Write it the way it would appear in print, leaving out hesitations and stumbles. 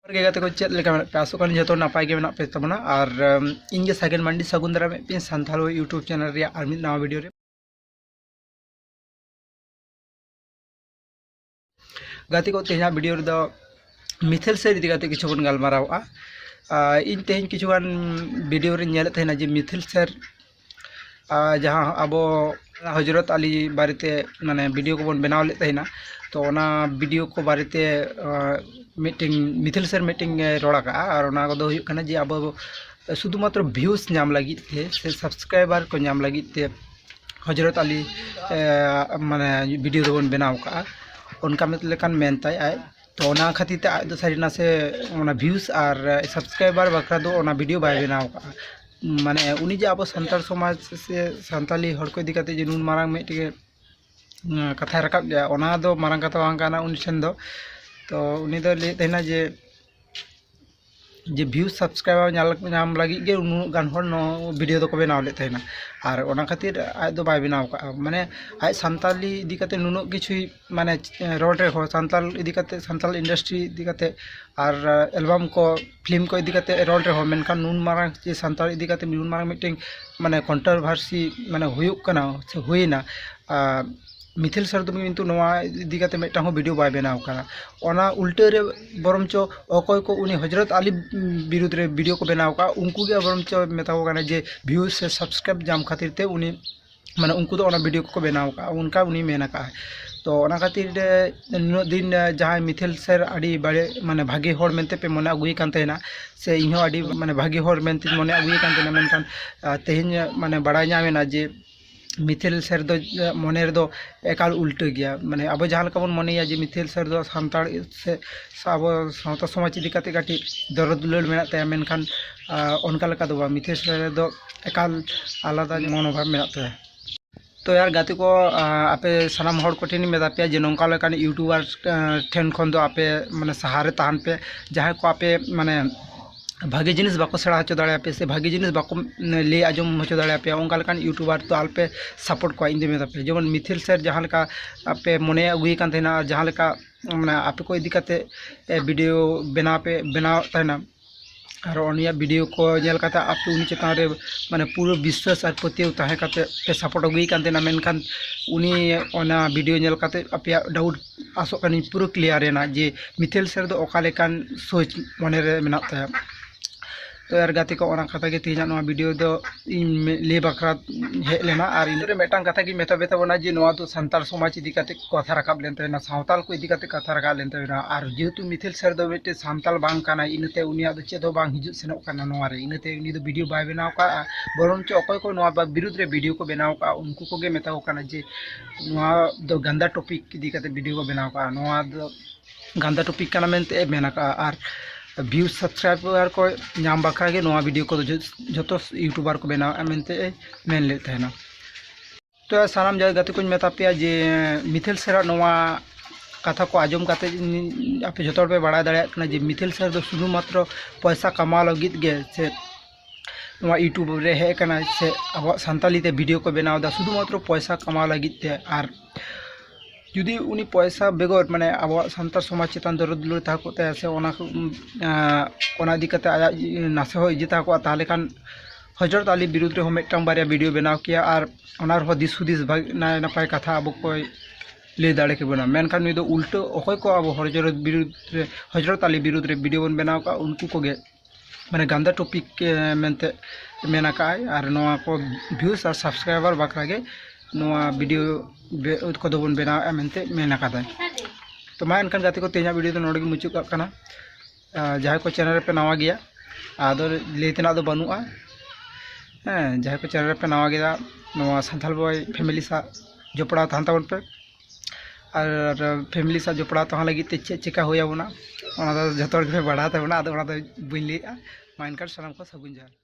गाते को चेक लेका पे आसोक जो नपाय के पे तबना और इन सागेन मांडी सगुन दारा पे सानथाल यूट्यूब चैनल रे और मिद नवा वीडियो रे गाते को तेज वीडियो रे मिथेल सर इदी गाते किछु बन गलमारावा इन तेज किछुगान वीडियो रे नेले तहना जे मिथेल सर जहाँ अब हजरत अली बारेते माने वीडियो को बन बनाव ले तहना तो ओना वीडियो को बारेते मीटिंग मिथेल सर मीटिंग रोड़ा का और ओना को दो हुयुग कना जे अब शुधुमात्र व्यूज नाम लगी थे से सब्सक्राइबर को नाम लगी थे हजरत अली माने वीडियो दो बन बनाव का उनका मतलब मेनताय आय तो ओना खातिर ते आय दो सारीना से ओना व्यूज और सब्सक्राइबर बखरा दो ओना वीडियो बाय बनाव का माने उनी जे अब संताल समाज से संताली हड़ को इदी काते जे नुन मारांग मेटे कथा रकाब गया ओना दो मारांग कथा बांग काना उनी ठेन दो तो उनी दो ले तेना जे व्यूज सब्सक्राइबर नाम लगी गे उनु गान हड़ नो वीडियो दो को बनाव ले तेना और ओना खातिर आय दो बाय बनाव का माने आय संताली इदी काते नुनो किछु माने रोड रे हो संताल इदी काते संताल इंडस्ट्री इदी काते और एल्बम को फिल्म को इदी काते रोड रे हो मेनखान नुन मारांग जे संताल इदी काते नुन मारांग मीटिंग माने कंट्रोवर्सी माने हुयुग कना से हुइना मिथेल सर तुम किन्तु नवा इदी काते मेटा वीडियो बाय बनाव कना ओना उल्टे रे बरमचो अकय को उनी हजरत अली विरुद्ध रे वीडियो को बनाव का उनको गे बरमचो मेताव कना जे व्यूज से सब्सक्राइब जाम खातिर ते उनी माने उनको तो ओना वीडियो को बनाव का उनका उनी मेना का तो ओना खातिर नुनो दिन जहाँ मिथेल सर अड़ी बड़े माने भागे हड़ मेनते पे मने अगुई कान तेना से इहो अड़ी माने भागे हड़ मेनते मने अगुई कान तेना मेनखान तेहेन माने बड़ाय नामेना जे मिथेल सर दो मने दो एकाल उल्टे गया माने अब जहाँ बन मनेया जे मिथेल सर दो सानताड़ से अब सावता समाज इदी काते काटी दरद दुलार मेना ताया मेनखान ओनका लेका दो मिथेल सर दो एकाल आलादा मनोभाव मेना ताया तो यार गाते को आपे सानाम हड़ को ठेन मेदा पे जे नोंका लेकान यूट्यूबर ठेन खन दो आपे माने सहारे ताहन पे जहाँ को आपे माने भागे जिनिस बाको सेड़ा हचो दाड़े पे से भागे जिनिस बाको ले आजम हचो दाड़े पे ओंका लेकान यूट्यूबर तो आलपे सपोर्ट को इंदे मेदा पे जेमन मिथेल सर जहाँ लेका आपे मने अगुई कान तेना जहाँ लेका माने आपे को इदी काते वीडियो बनाव तहना और उनिया वीडियो को नेल काते आपे उनी चेतान रे माने पूरा विश्वास और पतिव ताहे काते पे सपोर्ट अगुई कान तेना मेनखान उनी ओना वीडियो नेल काते आपे डाउट आसो कानी पूरा क्लियर रेना जे मिथेल सर दो ओका लेकान सोच मने रे मेना ताया तो यार गाते को ओना कथा के तेजा नवा वीडियो दो इन ले बखरा हे लेना और इन रे मेटांग कथा की मेता बेता बना जे नवा तो संताल समाज इदी काते कथा रकाब लेनते ना सावताल को इदी काते कथा रकाब लेनते ना और जेहेतु मिथेल सर दो बेटे संताल बांग काना इनते उनिया दो चेदो बांग हिजु सेनो काना नवा रे इनते उनी दो वीडियो बाय बनाव का बरन च अकय को नवा विरुद्ध रे वीडियो को बनाव का उनको को गे मेता को काना जे नवा दो गंदा टॉपिक इदी काते वीडियो को बनाव का नवा दो गंदा टॉपिक काना मेनते मेना का और व्यूज सब्सक्राइबर को नाम बखरा के नवा वीडियो को जो यूट्यूबर को बनाव मेनते मेन ले तहना तो सानाम जगह गाते को मेता पे जे मिथेल सर नवा कथा को आजम काते आपे जो पे बड़ा दाड़ा जे मिथेल सर दो शुधु मात्र पैसा कमा लगित गे से नवा यूट्यूब रे हे कना से अब संताली ते वीडियो को बनाव दा शुधु मात्र पैसा कमा लगित ते और जुदी उनी पैसा बेगर माने अब सानतार समाज चेतान दरद दुलार ताको ते से ओना दिकते आया नासे हो इजी ताको ताले कान हजरत अली विरुद्ध रे हो मेटटांग बारिया वीडियो बनाव किया और ओनार हो दिस हुदिस नापाय कथा अब कोई ले दाड़े के बना मेनखान नुई दो उल्टो अकय को अब हजरत अली विरुद्ध रे वीडियो बन बनाव का उनको को गे माने गंदा टॉपिक मेनते मेना काय और नवा को व्यूज और सब्सक्राइबर बखरा गे नवा वीडियो को दो बन बनाव मेनते मेना कादा तो मा एनखान गाते को तेजा वीडियो तो नोडे मुचु काना जहाँ को चैनल पे नवा गया आदो लेतेना दो बनुआ जहाँ को चैनल पे नवा गया नवा संथाल बॉय फैमिली सा जोपड़ा तहन तबन पे और फैमिली सा जोपड़ा तहन लगी ते चेका होया बना ओना दो जतो के बढ़ा तबना आदो ओना दो बुइन ले मा एनखान सलाम को सगुन जहर।